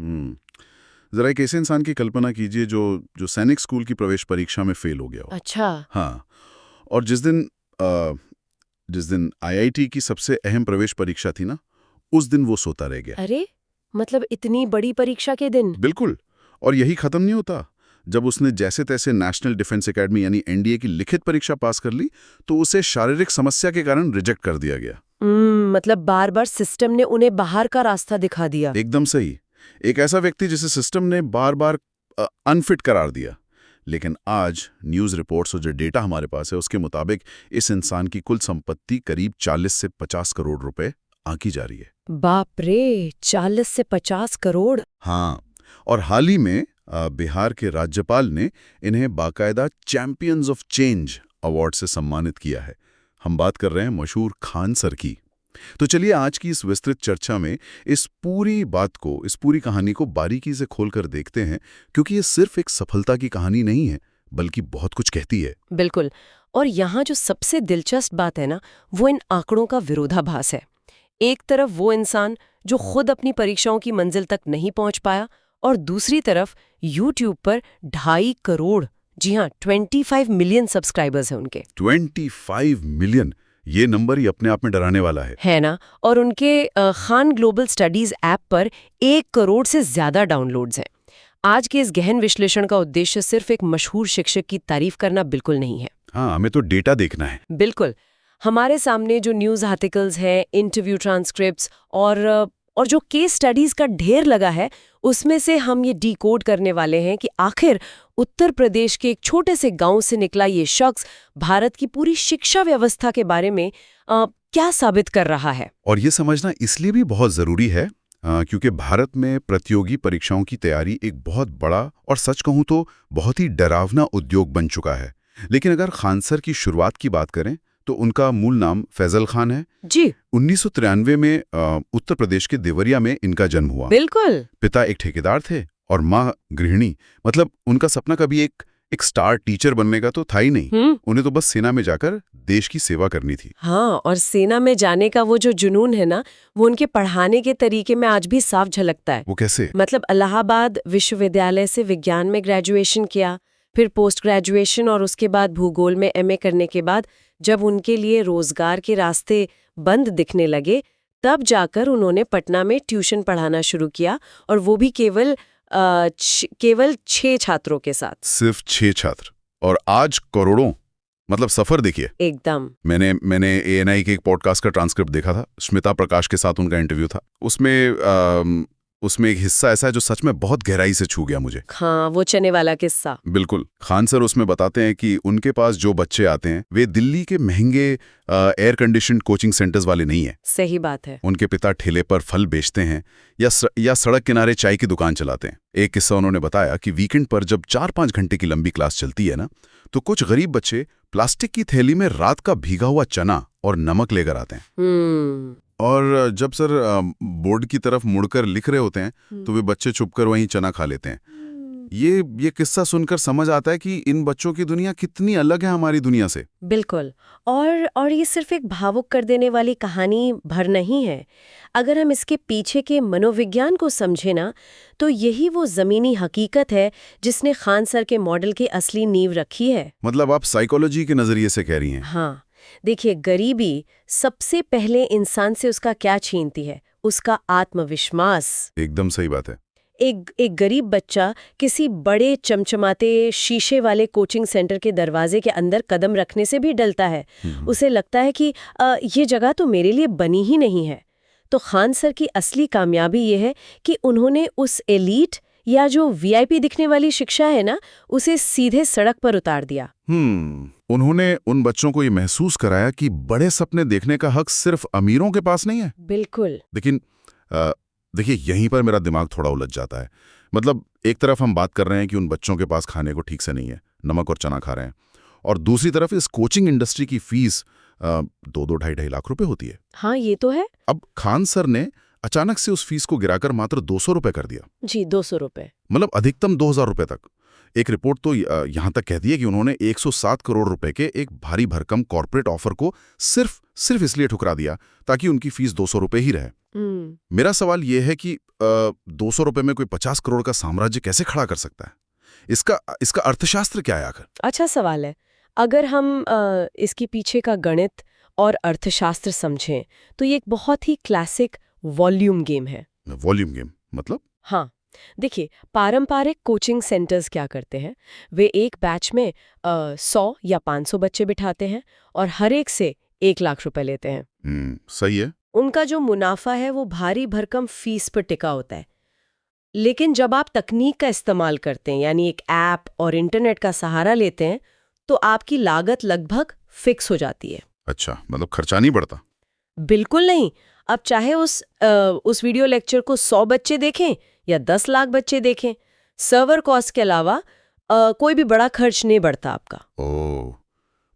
जरा एक ऐसे इंसान की कल्पना कीजिए जो जो सैनिक स्कूल की प्रवेश परीक्षा में फेल हो गया हो। अच्छा। हाँ। और जिस दिन आईआईटी की सबसे अहम प्रवेश परीक्षा थी ना, उस दिन वो सोता रह गया। अरे, मतलब इतनी बड़ी परीक्षा के दिन? बिल्कुल। और यही खत्म नहीं होता। जब उसने जैसे तैसे नेशनल डिफेंस एकेडमी यानी एनडीए की लिखित परीक्षा पास कर ली, तो उसे शारीरिक समस्या के कारण रिजेक्ट कर दिया गया। मतलब बार बार सिस्टम ने उन्हें बाहर का रास्ता दिखा दिया। एकदम सही। एक ऐसा व्यक्ति जिसे सिस्टम ने बार बार अनफिट करार दिया। लेकिन आज न्यूज़ रिपोर्ट्स और जो डेटा हमारे पास है उसके मुताबिक इस इंसान की कुल संपत्ति करीब 40 से 50 करोड़ रुपए आंकी जा रही है। बाप रे, 40 से 50 करोड़? हाँ। और हाल ही में बिहार के राज्यपाल ने इन्हें बाकायदा चैंपियंस ऑफ चेंज अवार्ड से सम्मानित किया है। हम बात कर रहे हैं मशहूर खान सर की। तो चलिए आज की इस विस्तृत चर्चा में इस पूरी कहानी को बारीकी से खोलकर देखते हैं, क्योंकि ये सिर्फ एक सफलता की कहानी नहीं है, बल्कि बहुत कुछ कहती है। बिल्कुल। और यहाँ जो सबसे दिलचस्प बात है ना, वो इन आंकड़ों का विरोधाभास है। एक तरफ वो इंसान जो खुद अपनी परीक्षाओं की मंजिल तक नहीं पहुंच पाया, और दूसरी तरफ यूट्यूब पर 2.5 करोड़, जी हाँ 25 मिलियन सब्सक्राइबर्स हैं उनके। 25 मिलियन, ये नंबर ही अपने आप में डराने वाला है ना। और उनके खान ग्लोबल स्टडीज ऐप पर 1 करोड़ से ज्यादा डाउनलोड्स हैं। आज के इस गहन विश्लेषण का उद्देश्य सिर्फ एक मशहूर शिक्षक की तारीफ करना बिल्कुल नहीं है। हाँ, हमें तो डेटा देखना है। बिल्कुल। हमारे सामने जो न्यूज़ आर्टिकल्स हैं, इंटरव्यू ट्रांसक्रिप्ट्स और जो केस स्टडीज का ढेर लगा है, उसमें से हम ये डिकोड करने वाले हैं कि आखिर उत्तर प्रदेश के एक छोटे से गांव से निकला ये शख्स भारत की पूरी शिक्षा व्यवस्था के बारे में क्या साबित कर रहा है। और ये समझना इसलिए भी बहुत जरूरी है क्योंकि भारत में प्रतियोगी परीक्षाओं की तैयारी एक बहुत बड़ा और सच कहूं तो बहुत ही डरावना उद्योग बन चुका है। लेकिन अगर खान सर की शुरुआत की बात करें तो उनका मूल नाम फैजल खान है जी। 1993 में उत्तर प्रदेश के देवरिया में इनका जन्म हुआ। बिल्कुल। पिता एक ठेकेदार थे और माँ गृहिणी। मतलब उनका सपना कभी एक स्टार टीचर बनने का तो था ही नहीं। उन्हें तो बस सेना में जाकर देश की सेवा करनी थी। हाँ, और सेना में जाने का वो जो जुनून है ना, वो उनके पढ़ाने के तरीके में आज भी साफ झलकता है। वो कैसे? मतलब इलाहाबाद विश्वविद्यालय से विज्ञान में ग्रेजुएशन किया, फिर पोस्ट ग्रेजुएशन और उसके बाद भूगोल में एमए करने के बाद जब उनके लिए रोजगार के रास्ते बंद दिखने लगे, तब जाकर उन्होंने पटना में ट्यूशन पढ़ाना शुरू किया, और वो भी केवल 6 छात्रों के साथ। सिर्फ 6 छात्र, और आज करोड़ों। मतलब सफर देखिए। एकदम। मैंने एएनआई के एक पॉडकास्ट का ट्रांसक्रिप्ट देखा था। स्मिता प्रकाश के साथ उनका इंटरव्यू था। उसमें एक हिस्सा ऐसा है जो सच में बहुत गहराई से छू गया मुझे। हाँ, वो चने वाला किस्सा। बिल्कुल। खान सर उसमें बताते हैं कि उनके पास जो बच्चे आते हैं वे दिल्ली के महंगे एयर कंडीशन कोचिंग सेंटर्स वाले नहीं हैं। सही बात है। उनके पिता ठेले पर फल बेचते हैं या सड़क किनारे चाय की दुकान चलाते हैं। एक किस्सा उन्होंने बताया कि वीकेंड पर जब 4-5 घंटे की लंबी क्लास चलती है ना, तो कुछ गरीब बच्चे प्लास्टिक की थैली में रात का भीगा हुआ चना और नमक लेकर आते हैं। और जब सर बोर्ड की तरफ मुड़कर लिख रहे होते हैं तो वे बच्चे छुपकर वहीं चना खा लेते हैं। ये किस्सा सुनकर समझ आता है कि इन बच्चों की दुनिया कितनी अलग है हमारी दुनिया से। बिल्कुल। और ये सिर्फ एक भावुक कर देने वाली कहानी भर नहीं है। अगर हम इसके पीछे के मनोविज्ञान को समझे ना, तो यही वो जमीनी हकीकत है जिसने खान सर के मॉडल की असली नींव रखी है। मतलब आप साइकोलॉजी के नजरिए से कह रही हैं? हाँ, देखिए, गरीबी सबसे पहले इंसान से उसका क्या छीनती है? उसका आत्मविश्वास। एकदम सही बात है। एक गरीब बच्चा किसी बड़े चमचमाते शीशे वाले कोचिंग सेंटर के दरवाजे के अंदर कदम रखने से भी डरता है। उसे लगता है कि ये जगह तो मेरे लिए बनी ही नहीं है। तो खान सर की असली कामयाबी ये है कि उन्होंने उस एलीट या जो वीआईपी दिखने वाली शिक्षा है ना, उसे सीधे सड़क पर उतार दिया। उन्होंने उन बच्चों को ये महसूस कराया कि बड़े सपने देखने का हक सिर्फ अमीरों के पास नहीं है। बिल्कुल। लेकिन देखिए, यहीं पर मेरा दिमाग थोड़ा उलझ जाता है। मतलब एक तरफ हम बात कर रहे हैं कि उन बच्चों के पास खाने को ठीक से नहीं है, नमक और चना खा रहे हैं, और दूसरी तरफ इस कोचिंग इंडस्ट्री की फीस 2-2 ढाई लाख रुपए होती है। हाँ, ये तो है। अब खान सर ने अचानक से उस फीस को गिराकर मात्र 200 रुपए कर दिया। जी, 200 रुपए। मतलब अधिकतम 2000 रुपए तक। एक रिपोर्ट तो यहाँ तक कहती है कि उन्होंने 107 करोड़ रुपए के एक भारी भरकम कॉर्पोरेट ऑफर को सिर्फ इसलिए ठुकरा दिया ताकि उनकी फीस 200 रुपए ही रहे। मेरा सवाल यह है कि 200 रुपए में कोई 50 करोड़ का साम्राज्य कैसे खड़ा कर सकता है? इसका अर्थशास्त्र क्या है आखिर? अच्छा सवाल है। अगर हम इसके पीछे का गणित और अर्थशास्त्र समझें तो ये एक बहुत ही क्लासिक वॉल्यूम गेम है। वॉल्यूम गेम मतलब? हाँ, देखिए, पारंपरिक कोचिंग सेंटर्स क्या करते हैं, वे एक बैच में 100 या 500 बच्चे बिठाते हैं और हर एक से 1 लाख रुपए लेते हैं। सही है। उनका जो मुनाफा है वो भारी भरकम फीस पर टिका होता है। लेकिन जब आप तकनीक का इस्तेमाल करते हैं, यानी एक ऐप और इंटरनेट का सहारा लेते हैं, तो आपकी लागत लगभग फिक्स हो जाती है। अच्छा, मतलब खर्चा नहीं बढ़ता? बिल्कुल नहीं। अब चाहे उस वीडियो लेक्चर को 100 बच्चे देखें या 10 लाख बच्चे देखें, सर्वर कॉस्ट के अलावा कोई भी बड़ा खर्च नहीं बढ़ता आपका। ओह,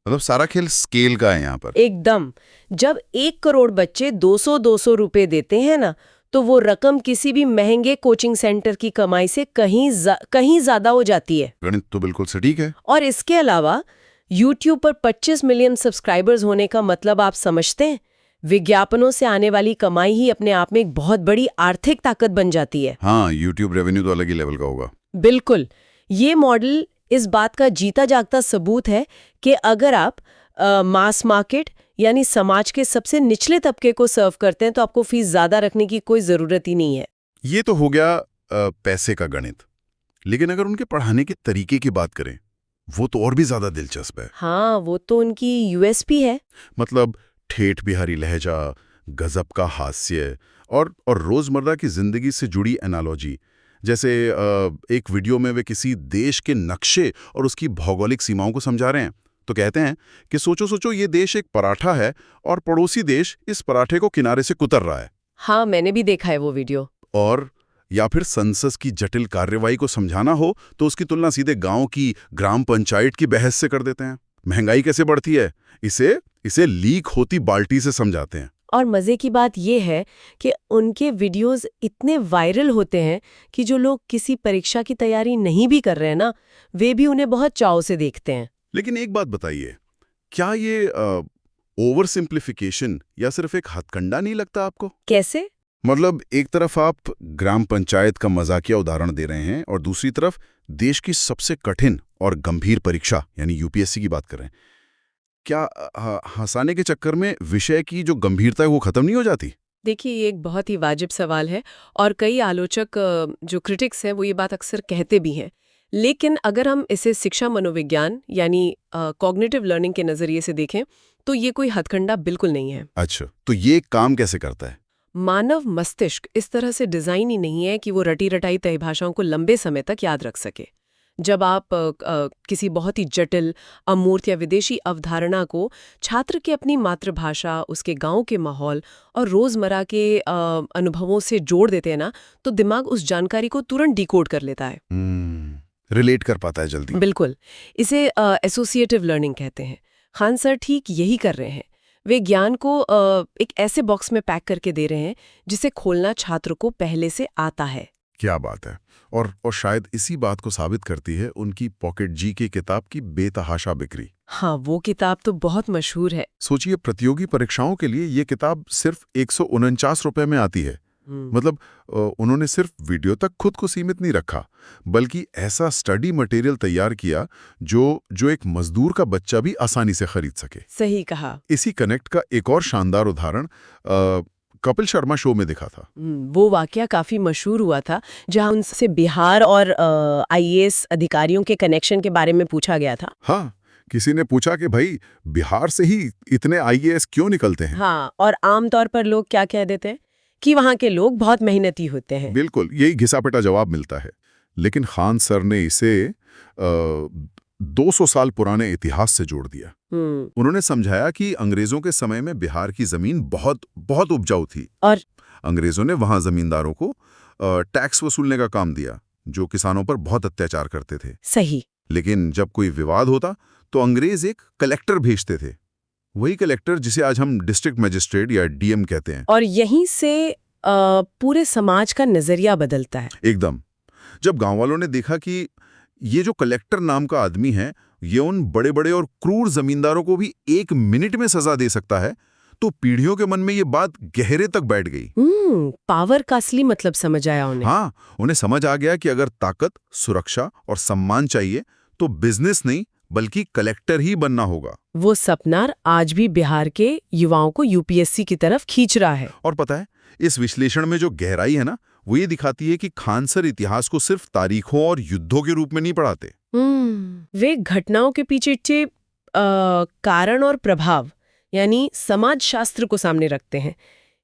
मतलब सारा खेल स्केल का है यहाँ पर। एकदम। जब 1 करोड़ बच्चे 200-200 रुपए देते हैं ना, तो वो रकम किसी भी महंगे कोचिंग सेंटर की कमाई से कहीं ज्यादा हो जाती है। गणित तो बिल्कुल सटीक है। और इसके अलावा YouTube पर 25 मिलियन सब्सक्राइबर्स होने का मतलब आप समझते हैं? विज्ञापनों से आने वाली कमाई ही अपने आप में एक बहुत बड़ी आर्थिक ताकत बन जाती है। हाँ, YouTube रेवेन्यू तो अलग ही लेवल का होगा। बिल्कुल। ये मॉडल इस बात का जीता जागता सबूत है कि अगर आप मास मार्केट यानी समाज के सबसे निचले तबके को सर्व करते हैं तो आपको फीस ज्यादा रखने की कोई जरूरत ही नहीं है। ये तो हो गया पैसे का गणित। लेकिन अगर उनके पढ़ाने के तरीके की बात करें, वो तो और भी ज्यादा दिलचस्प है। हाँ, वो तो उनकी USP है। मतलब ठेठ बिहारी लहजा, गजब का हास्य और रोजमर्रा की जिंदगी से जुड़ी एनालॉजी। जैसे एक वीडियो में वे किसी देश के नक्शे और उसकी भौगोलिक सीमाओं को समझा रहे हैं, तो कहते हैं कि सोचो ये देश एक पराठा है और पड़ोसी देश इस पराठे को किनारे से कुतर रहा है। हाँ, मैंने भी देखा है वो वीडियो। और या फिर संसद की जटिल कार्यवाही को समझाना हो तो उसकी तुलना सीधे गांव की ग्राम पंचायत की बहस से कर देते हैं। महंगाई कैसे बढ़ती है, इसे लीक होती बाल्टी से समझाते हैं। और मजे की बात यह है कि उनके वीडियोस इतने वायरल होते हैं कि जो लोग किसी परीक्षा की तैयारी नहीं भी कर रहे हैं ना, वे भी उन्हें बहुत चाव से देखते हैं। लेकिन एक बात बताइए, क्या ये ओवर सिंप्लीफिकेशन या सिर्फ एक हथकंडा नहीं लगता आपको? कैसे? मतलब एक तरफ आप ग्राम पंचायत का मजाकिया उदाहरण दे रहे हैं और दूसरी तरफ देश की सबसे कठिन और गंभीर परीक्षा यानी UPSC की बात कर रहे हैं। क्या हंसाने के चक्कर में विषय की जो गंभीरता है वो खत्म नहीं हो जाती? देखिए, ये एक बहुत ही वाजिब सवाल है और कई आलोचक जो क्रिटिक्स हैं वो ये बात अक्सर कहते भी हैं। लेकिन अगर हम इसे शिक्षा मनोविज्ञान यानी कॉग्निटिव लर्निंग के नजरिए से देखें तो ये कोई हथकंडा बिल्कुल नहीं है। अच्छा, तो ये काम कैसे करता है? मानव मस्तिष्क इस तरह से डिजाइन ही नहीं है कि वो रटी रटाई तय भाषाओं को लंबे समय तक याद रख सके। जब आप किसी बहुत ही जटिल, अमूर्त या विदेशी अवधारणा को छात्र के अपनी मातृभाषा, उसके गांव के माहौल और रोजमर्रा के अनुभवों से जोड़ देते हैं ना, तो दिमाग उस जानकारी को तुरंत डिकोड कर लेता है। रिलेट कर पाता है जल्दी। बिल्कुल। इसे एसोसिएटिव लर्निंग कहते हैं। खान सर ठीक यही कर रहे हैं। वे ज्ञान को एक ऐसे बॉक्स में पैक करके दे रहे हैं जिसे खोलना छात्र को पहले से आता है। क्या बात है। और शायद इसी बात को साबित करती है उनकी पॉकेट जी की किताब की बेतहाशा बिक्री। हाँ, वो किताब तो बहुत मशहूर है। सोचिए, प्रतियोगी परीक्षाओं के लिए ये किताब सिर्फ 149 रुपए में आती है। मतलब उन्होंने सिर्फ वीडियो तक खुद को सीमित नहीं रखा, बल्कि ऐसा स्टडी मटेरियल तैयार किया जो एक मजदूर का बच्चा भी आसानी से खरीद सके। सही कहा। इसी कनेक्ट का एक और शानदार उदाहरण कपिल शर्मा शो में दिखा था। वो वाकया काफी मशहूर हुआ था, जहां उनसे बिहार और IAS अधिकारियों के कनेक्शन के बारे में पूछा गया था। हाँ, किसी ने पूछा कि भाई बिहार से ही इतने IAS क्यों निकलते हैं? हाँ, और आमतौर पर लोग क्या कह देते हैं कि वहां के लोग बहुत मेहनती होते हैं। बिल्कुल, यही घिसा-पिटा जवाब मिलता है। लेकिन खान सर ने इसे 200 साल पुराने इतिहास से जोड़ दिया। उन्होंने समझाया कि अंग्रेजों के समय में बिहार की जमीन बहुत बहुत उपजाऊ थी और अंग्रेजों ने वहां जमींदारों को टैक्स वसूलने का काम दिया, जो किसानों पर बहुत अत्याचार करते थे। सही। लेकिन जब कोई विवाद होता तो अंग्रेज एक कलेक्टर भेजते थे, वही कलेक्टर जिसे आज हम डिस्ट्रिक्ट मजिस्ट्रेट या DM कहते हैं। और यहीं से पूरे समाज का नजरिया बदलता है। एकदम। जब गांव वालों ने देखा कि ये जो कलेक्टर नाम का आदमी है, ये उन बड़े बड़े और क्रूर जमींदारों को भी 1 मिनट में सजा दे सकता है, तो पीढ़ियों के मन में ये बात गहरे तक बैठ गई। पावर का असली मतलब समझ आया उन्हें। हाँ, उन्हें समझ आ गया कि अगर ताकत, सुरक्षा और सम्मान चाहिए तो बिजनेस नहीं बल्कि कलेक्टर ही बनना होगा। वो सपना आज भी बिहार के युवाओं को यूपीएससी की तरफ खींच रहा है। और पता है, इस विश्लेषण में जो गहराई है ना, वो ये दिखाती है कि खान सर इतिहास को सिर्फ तारीखों और युद्धों के रूप में नहीं पढ़ाते। वे घटनाओं के पीछे कारण और प्रभाव यानी समाज शास्त्र को सामने रखते हैं।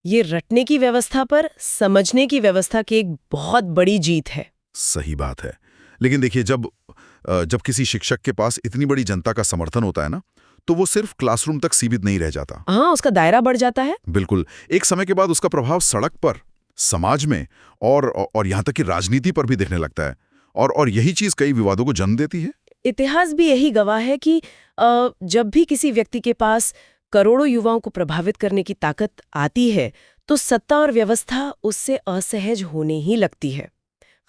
ये रटने की व्यवस्था पर समझने की व्यवस्था की एक बहुत बड़ी जीत है। सही बात है। लेकिन देखिए, जब किसी शिक्षक के पास इतनी बड़ी जनता का समर्थन होता है ना, तो वो सिर्फ क्लासरूम तक सीमित नहीं रह जाता। हाँ, उसका दायरा बढ़ जाता है। बिल्कुल। एक समय के बाद उसका प्रभाव सड़क पर, समाज में और यहाँ तक कि राजनीति पर भी दिखने लगता है। और यही चीज कई विवादों को जन्म देती है। इतिहास भी यही गवाह है कि जब भी किसी व्यक्ति के पास करोड़ों युवाओं को प्रभावित करने की ताकत आती है, तो सत्ता और व्यवस्था उससे असहज होने ही लगती है।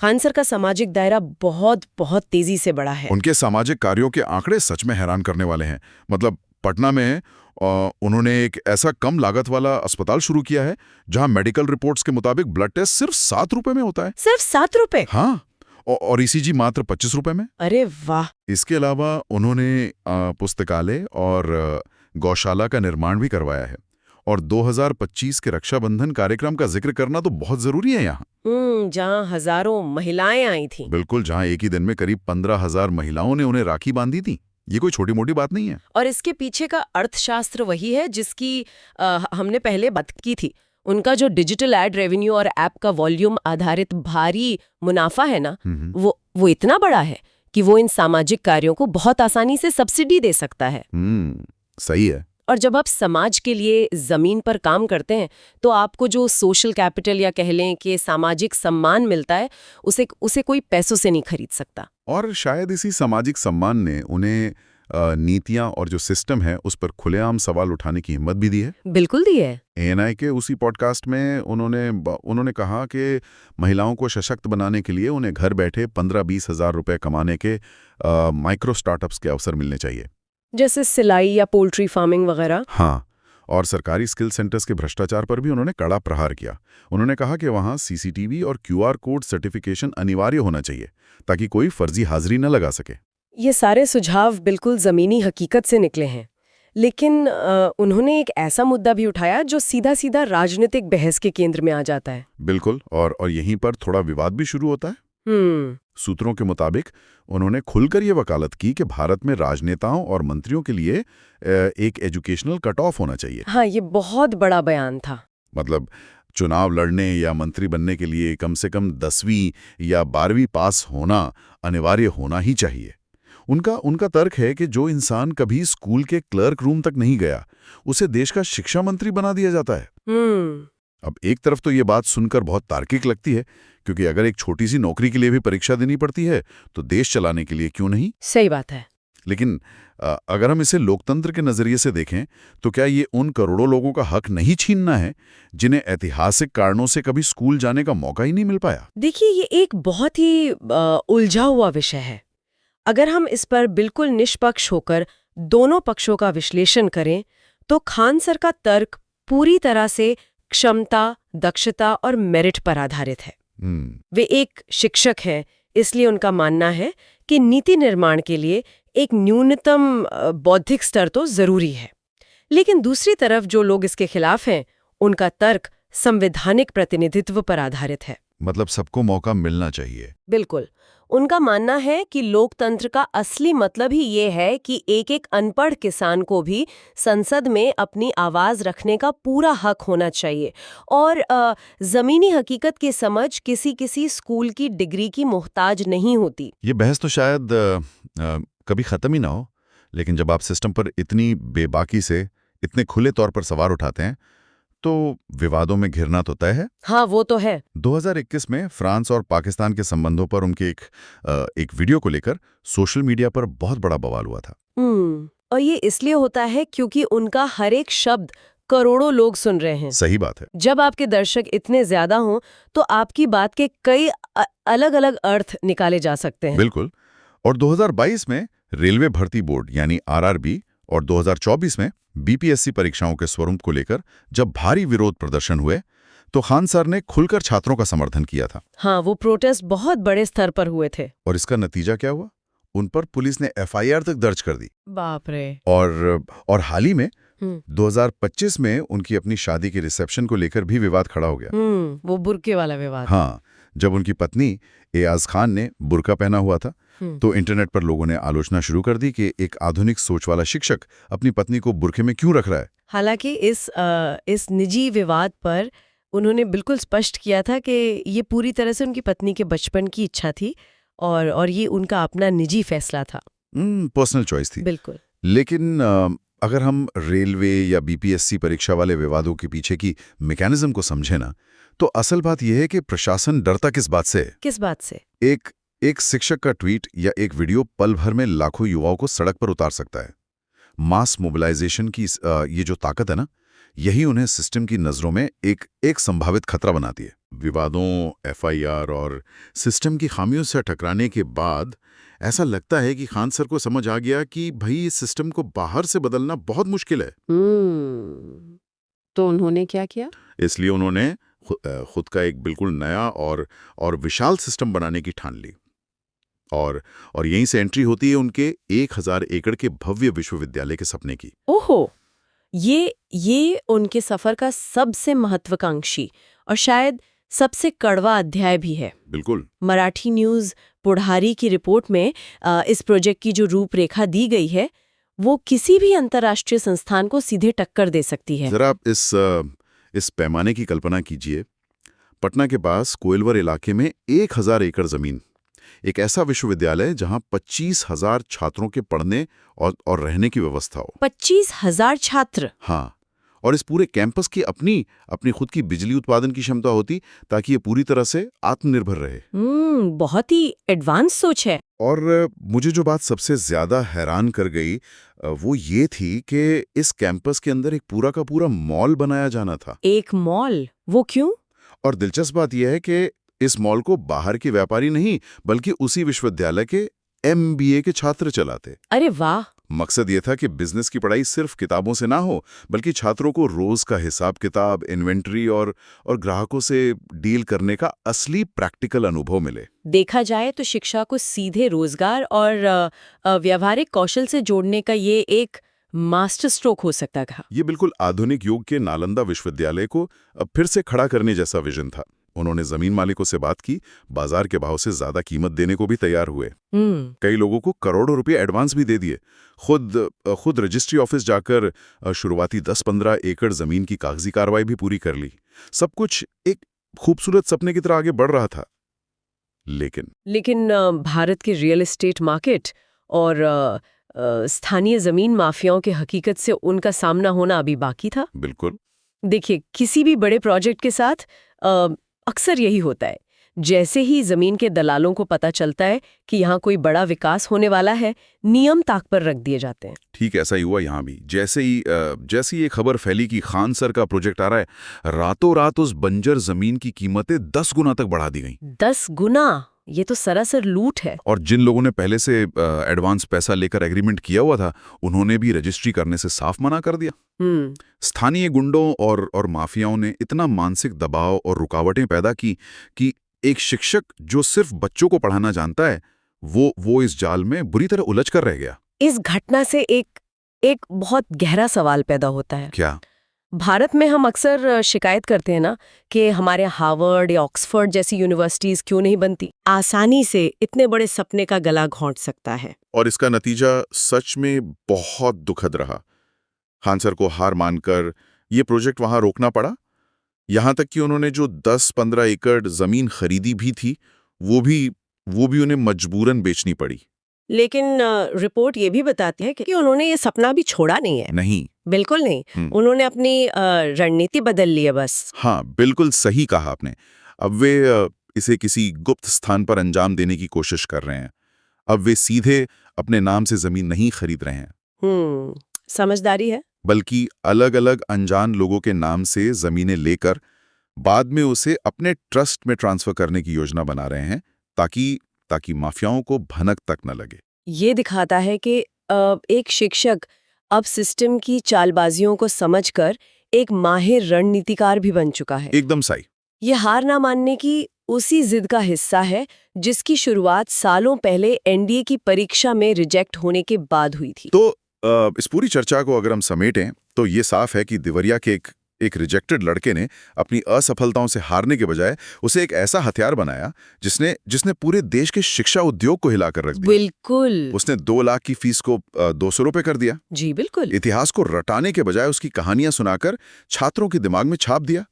खान सर का सामाजिक दायरा बहुत बहुत तेजी से बढ़ा है। उनके सामाजिक कार्यों के आंकड़े सच में हैरान करने वाले हैं। मतलब पटना में उन्होंने एक ऐसा कम लागत वाला अस्पताल शुरू किया है जहां मेडिकल रिपोर्ट्स के मुताबिक ब्लड टेस्ट सिर्फ 7 रुपए में होता है। सिर्फ 7 रुपए? हाँ, और ईसीजी मात्र 25 रुपए में। अरे वाह! इसके अलावा उन्होंने पुस्तकालय और गौशाला का निर्माण भी करवाया है। और 2025 के रक्षाबंधन कार्यक्रम का जिक्र करना तो बहुत जरूरी है यहाँ। जहाँ हजारों महिलाएं आई थीं। बिल्कुल, जहाँ एक ही दिन में करीब 15,000 महिलाओं ने उन्हें राखी बांधी थी। ये कोई छोटी मोटी बात नहीं है। और इसके पीछे का अर्थशास्त्र वही है जिसकी हमने पहले बात की थी। उनका जो डिजिटल एड रेवेन्यू और ऐप का वॉल्यूम आधारित भारी मुनाफा है ना, वो इतना बड़ा है कि वो इन सामाजिक कार्यों को बहुत आसानी से सब्सिडी दे सकता है। सही है। और जब आप समाज के लिए जमीन पर काम करते हैं, तो आपको जो सोशल कैपिटल या कह लें कि सामाजिक सम्मान मिलता है, उसे कोई पैसों से नहीं खरीद सकता। और शायद इसी सामाजिक सम्मान ने उन्हें नीतियां और जो सिस्टम है उस पर खुलेआम सवाल उठाने की हिम्मत भी दी है। बिल्कुल दी है। ANI के उसी पॉडकास्ट में उन्होंने कहा कि महिलाओं को सशक्त बनाने के लिए उन्हें घर बैठे 15-20 हज़ार रुपए कमाने के माइक्रो स्टार्टअप्स के अवसर मिलने चाहिए, जैसे सिलाई या पोल्ट्री फार्मिंग वगैरह। हाँ, और सरकारी स्किल सेंटर्स के भ्रष्टाचार पर भी उन्होंने कड़ा प्रहार किया। उन्होंने कहा कि वहाँ CCTV और QR कोड सर्टिफिकेशन अनिवार्य होना चाहिए ताकि कोई फर्जी हाजिरी न लगा सके। ये सारे सुझाव बिल्कुल जमीनी हकीकत से निकले हैं, लेकिन उन्होंने एक ऐसा मुद्दा भी उठाया जो सीधा सीधा राजनीतिक बहस के केंद्र में आ जाता है। बिल्कुल, और यहीं पर थोड़ा विवाद भी शुरू होता है। सूत्रों के मुताबिक उन्होंने खुलकर ये वकालत की कि भारत में राजनेताओं और मंत्रियों के लिए एक एजुकेशनल कट ऑफ होना चाहिए। हाँ, ये बहुत बड़ा बयान था। मतलब चुनाव लड़ने या मंत्री बनने के लिए कम से कम 10वीं या 12वीं पास होना अनिवार्य होना ही चाहिए। उनका तर्क है कि जो इंसान कभी स्कूल के क्लर्क रूम तक नहीं गया, उसे देश का शिक्षा मंत्री बना दिया जाता है। अब एक तरफ तो ये बात सुनकर बहुत तार्किक लगती है, क्योंकि अगर एक छोटी सी नौकरी के लिए भी परीक्षा देनी पड़ती है तो देश चलाने के लिए क्यों नहीं? सही बात है। लेकिन अगर हम इसे लोकतंत्र के नजरिए से देखें तो क्या ये उन करोड़ों लोगों का हक नहीं छीनना है जिन्हें ऐतिहासिक कारणों से कभी स्कूल जाने का मौका ही नहीं मिल पाया? देखिए, ये एक बहुत ही उलझा हुआ विषय है। अगर हम इस पर बिल्कुल निष्पक्ष होकर दोनों पक्षों का विश्लेषण करें तो खान सर का तर्क पूरी तरह से क्षमता, दक्षता और मेरिट पर आधारित है। वे एक शिक्षक हैं, इसलिए उनका मानना है कि नीति निर्माण के लिए एक न्यूनतम बौद्धिक स्तर तो जरूरी है। लेकिन दूसरी तरफ जो लोग इसके खिलाफ हैं, उनका तर्क संवैधानिक प्रतिनिधित्व पर आधारित है। मतलब सबको मौका मिलना चाहिए। बिल्कुल। उनका मानना है कि लोकतंत्र का असली मतलब ही ये है कि एक एक अनपढ़ किसान को भी संसद में अपनी आवाज रखने का पूरा हक होना चाहिए और जमीनी हकीकत की समझ किसी स्कूल की डिग्री की मोहताज नहीं होती। ये बहस तो शायद कभी खत्म ही ना हो, लेकिन जब आप सिस्टम पर इतनी बेबाकी से, इतने खुले तौर पर सवाल उठाते हैं तो विवादों में घिरना तो तय है। हाँ, वो तो है। 2021 में फ्रांस और पाकिस्तान के संबंधों पर उनके एक वीडियो को लेकर सोशल मीडिया पर बहुत बड़ा बवाल हुआ था। और ये इसलिए होता है क्योंकि उनका हर एक शब्द करोड़ों लोग सुन रहे हैं। सही बात है। जब आपके दर्शक इतने ज्यादा हों तो आपकी बात के कई अलग अलग अर्थ निकाले जा सकते हैं। बिल्कुल। और 2022 में रेलवे भर्ती बोर्ड यानी आरआरबी और 2024 में बीपीएससी परीक्षाओं के स्वरूप को लेकर जब भारी विरोध प्रदर्शन हुए तो खान सर ने खुलकर छात्रों का समर्थन किया था। हाँ, वो प्रोटेस्ट बहुत बड़े स्तर पर हुए थे। और इसका नतीजा क्या हुआ? उन पर पुलिस ने एफआईआर तक दर्ज कर दी। बाप रे। और हाल ही में 2025 में उनकी अपनी शादी के रिसेप्शन को लेकर भी विवाद खड़ा हो गया। वो बुर्के वाला विवाद। हाँ, जब उनकी पत्नी एयाज खान ने बुर्का पहना हुआ था तो इंटरनेट पर लोगों ने आलोचना शुरू कर दी कि एक आधुनिक सोच वाला शिक्षक अपनी पत्नी को बुर्के में क्यों रख रहा है। हालांकि इस निजी विवाद पर उन्होंने बिल्कुल स्पष्ट किया था कि ये पूरी तरह से उनकी पत्नी के बचपन की इच्छा थी और ये उनका अपना निजी फैसला था। पर्सनल चॉइस थी। बिल्कुल। लेकिन अगर हम रेलवे या बीपीएससी परीक्षा वाले विवादों के पीछे की मैकेनिज्म को समझे ना, तो असल बात यह है कि प्रशासन डरता किस बात से है? किस बात से? एक शिक्षक का ट्वीट या एक वीडियो पल भर में लाखों युवाओं को सड़क पर उतार सकता है। मास मोबिलाइजेशन की ये जो ताकत है ना, यही उन्हें सिस्टम की नजरों में एक संभावित खतरा बनाती है। विवादों, एफआईआर और सिस्टम की खामियों से टकराने के बाद ऐसा लगता है कि खान सर को समझ आ गया कि भाई इस सिस्टम को बाहर से बदलना बहुत मुश्किल है। तो उन्होंने क्या किया? इसलिए उन्होंने खुद का एक बिल्कुल नया और विशाल सिस्टम बनाने की ठान ली। और यहीं से एंट्री होती है उनके 1000 एकड़ के भव्य विश्वविद्यालय के सपने की। ओहो, ये उनके सफर का सबसे महत्वाकांक्षी और शायद सबसे कड़वा अध्याय भी है। बिल्कुल। मराठी न्यूज़ पुढ़ारी की रिपोर्ट में इस प्रोजेक्ट की जो रूपरेखा दी गई है वो किसी भी अंतर्राष्ट्रीय संस्थान को सीधे टक्कर दे सकती है। जरा आप इस पैमाने की कल्पना कीजिए। पटना के पास कोइलवर इलाके में 1000 एकड़ जमीन, एक ऐसा विश्वविद्यालय जहां 25,000 छात्रों के पढ़ने और रहने की व्यवस्था हो। 25,000 छात्र? हाँ, और इस पूरे कैंपस की अपनी खुद की बिजली उत्पादन की क्षमता होती ताकि ये पूरी तरह से आत्मनिर्भर रहे। बहुत ही एडवांस सोच है। और मुझे जो बात सबसे ज्यादा हैरान कर गई वो ये थी कि इस कैंपस के अंदर एक पूरा का पूरा मॉल बनाया जाना था। एक मॉल? वो क्यों? और दिलचस्प बात यह है कि इस मॉल को बाहर के व्यापारी नहीं बल्कि उसी विश्वविद्यालय के MBA के छात्र चलाते। अरे वाह! मकसद ये था कि बिजनेस की पढ़ाई सिर्फ किताबों से ना हो, बल्कि छात्रों को रोज का हिसाब किताब, इन्वेंट्री और ग्राहकों से डील करने का असली प्रैक्टिकल अनुभव मिले। देखा जाए तो शिक्षा को सीधे रोजगार और व्यावहारिक कौशल से जोड़ने का ये एक मास्टर स्ट्रोक हो सकता था। ये बिल्कुल आधुनिक युग के नालंदा विश्वविद्यालय को फिर से खड़ा करने जैसा विजन था। उन्होंने जमीन मालिकों से बात की, बाजार के भाव से ज्यादा कीमत देने को भी तैयार हुए। कई लोगों को करोड़ों रुपए एडवांस भी दे दिए। खुद रजिस्ट्री ऑफिस जाकर शुरुआती 10-15 एकड़ जमीन की कागजी कार्रवाई भी पूरी कर ली। सब कुछ एक खूबसूरत सपने की तरह आगे बढ़ रहा था। लेकिन भारत के रियल एस्टेट मार्केट और स्थानीय जमीन माफियाओं के हकीकत से उनका सामना होना अभी बाकी था। बिल्कुल। देखिए, किसी भी बड़े प्रोजेक्ट के साथ अक्सर यही होता है। जैसे ही जमीन के दलालों को पता चलता है कि यहाँ कोई बड़ा विकास होने वाला है, नियम ताक पर रख दिए जाते हैं। ठीक ऐसा ही हुआ यहाँ भी। जैसे ही ये खबर फैली कि खान सर का प्रोजेक्ट आ रहा है, रातों रात उस बंजर जमीन की कीमतें 10 गुना तक बढ़ा दी गई। 10 गुना? ये तो सरासर लूट है। और जिन लोगों ने पहले से एडवांस पैसा लेकर एग्रीमेंट किया हुआ था, उन्होंने भी रजिस्ट्री करने से साफ मना कर दिया। स्थानीय गुंडों और माफियाओं ने इतना मानसिक दबाव और रुकावटें पैदा की कि एक शिक्षक जो सिर्फ बच्चों को पढ़ाना जानता है, वो इस जाल में बुरी तरह उलझ कर रह गया। इस घटना से एक बहुत गहरा सवाल पैदा होता है। क्या? भारत में हम अक्सर शिकायत करते हैं ना कि हमारे हार्वर्ड या ऑक्सफोर्ड जैसी यूनिवर्सिटीज क्यों नहीं बनती। आसानी से इतने बड़े सपने का गला घोंट सकता है। और इसका नतीजा सच में बहुत दुखद रहा। खान सर को हार मानकर ये प्रोजेक्ट वहां रोकना पड़ा। यहां तक कि उन्होंने जो 10-15 एकड़ जमीन खरीदी भी थी, वो भी उन्हें मजबूरन बेचनी पड़ी। लेकिन रिपोर्ट ये भी बताती है कि उन्होंने ये सपना भी छोड़ा नहीं है। नहीं, बिल्कुल नहीं। उन्होंने अपनी रणनीति बदल ली है बस। हाँ, बिल्कुल सही कहा आपने। अब वे इसे किसी गुप्त स्थान पर अंजाम देने की कोशिश कर रहे हैं। अब वे सीधे अपने नाम से जमीन नहीं खरीद रहे हैं। समझदारी है। बल्कि अलग अलग अनजान लोगों के नाम से जमीनें लेकर बाद में उसे अपने ट्रस्ट में ट्रांसफर करने की योजना बना रहे हैं, ताकि ताकि माफियाओं को भनक तक न लगे। ये दिखाता है कि एक शिक्षक अब सिस्टम की चालबाजियों को समझकर एक माहिर रणनीतिकार भी बन चुका है। एकदम सही। ये हार ना मानने की उसी जिद का हिस्सा है जिसकी शुरुआत सालों पहले एनडीए की परीक्षा में रिजेक्ट होने के बाद हुई थी। तो इस पूरी चर्चा को अगर हम समेटें तो ये साफ है कि देवरिया के एक रिजेक्टेड लड़के ने अपनी असफलताओं से हारने के बजाय उसे एक ऐसा हथियार बनाया जिसने पूरे देश के शिक्षा उद्योग को हिलाकर रख दिया। बिल्कुल। उसने 2 लाख की फीस को 200 रुपए कर दिया। जी बिल्कुल। इतिहास को रटाने के बजाय उसकी कहानियां सुनाकर छात्रों के दिमाग में छाप दिया।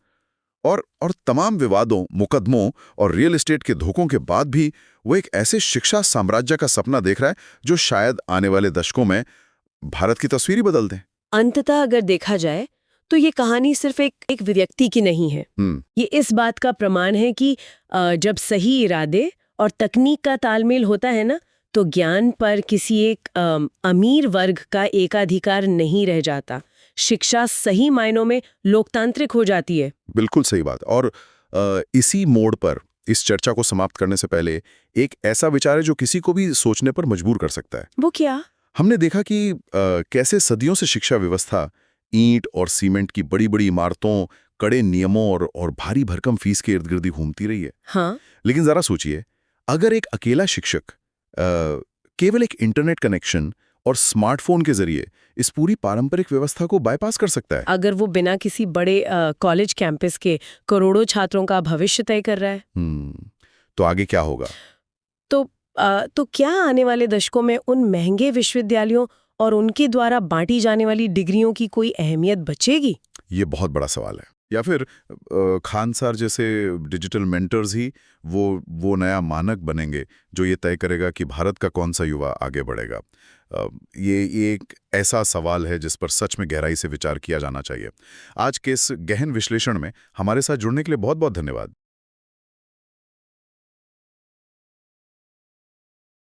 और तमाम विवादों, मुकदमों और रियल एस्टेट के धोखों के बाद भी वो एक ऐसे शिक्षा साम्राज्य का सपना देख रहा है जो शायद आने वाले दशकों में भारत की तस्वीर ही बदल दे। अंततः अगर देखा जाए तो ये कहानी सिर्फ एक व्यक्ति की नहीं है। ये इस बात का प्रमाण है कि जब सही इरादे और तकनीक का तालमेल होता है ना, तो ज्ञान पर किसी एक अमीर वर्ग का एकाधिकार नहीं रह जाता। शिक्षा सही मायनों में लोकतांत्रिक हो जाती है। बिल्कुल सही बात। और इसी मोड़ पर इस चर्चा को समाप्त करने से पहले एक ऐसा विचार है जो किसी को भी सोचने पर मजबूर कर सकता है। वो क्या? हमने देखा कि कैसे सदियों से शिक्षा व्यवस्था ईंट और सीमेंट की बड़ी बड़ी इमारतों, कड़े नियमों और भारी भरकम फीस के इर्द गिर्द घूमती रही है। हाँ। लेकिन जरा सोचिए, अगर एक अकेला शिक्षक केवल एक इंटरनेट कनेक्शन और स्मार्टफोन के जरिए इस पूरी पारंपरिक व्यवस्था को बाईपास कर सकता है, अगर वो बिना किसी बड़े कॉलेज कैंपस के करोड़ों छात्रों का भविष्य तय कर रहा है, तो आगे क्या होगा? तो क्या आने वाले दशकों में उन महंगे विश्वविद्यालयों और उनके द्वारा बांटी जाने वाली डिग्रियों की कोई अहमियत बचेगी? ये बहुत बड़ा सवाल है। या फिर खान सर जैसे डिजिटल मेंटर्स ही वो नया मानक बनेंगे जो ये तय करेगा कि भारत का कौन सा युवा आगे बढ़ेगा? ये एक ऐसा सवाल है जिस पर सच में गहराई से विचार किया जाना चाहिए। आज के इस गहन विश्लेषण में हमारे साथ जुड़ने के लिए बहुत बहुत धन्यवाद।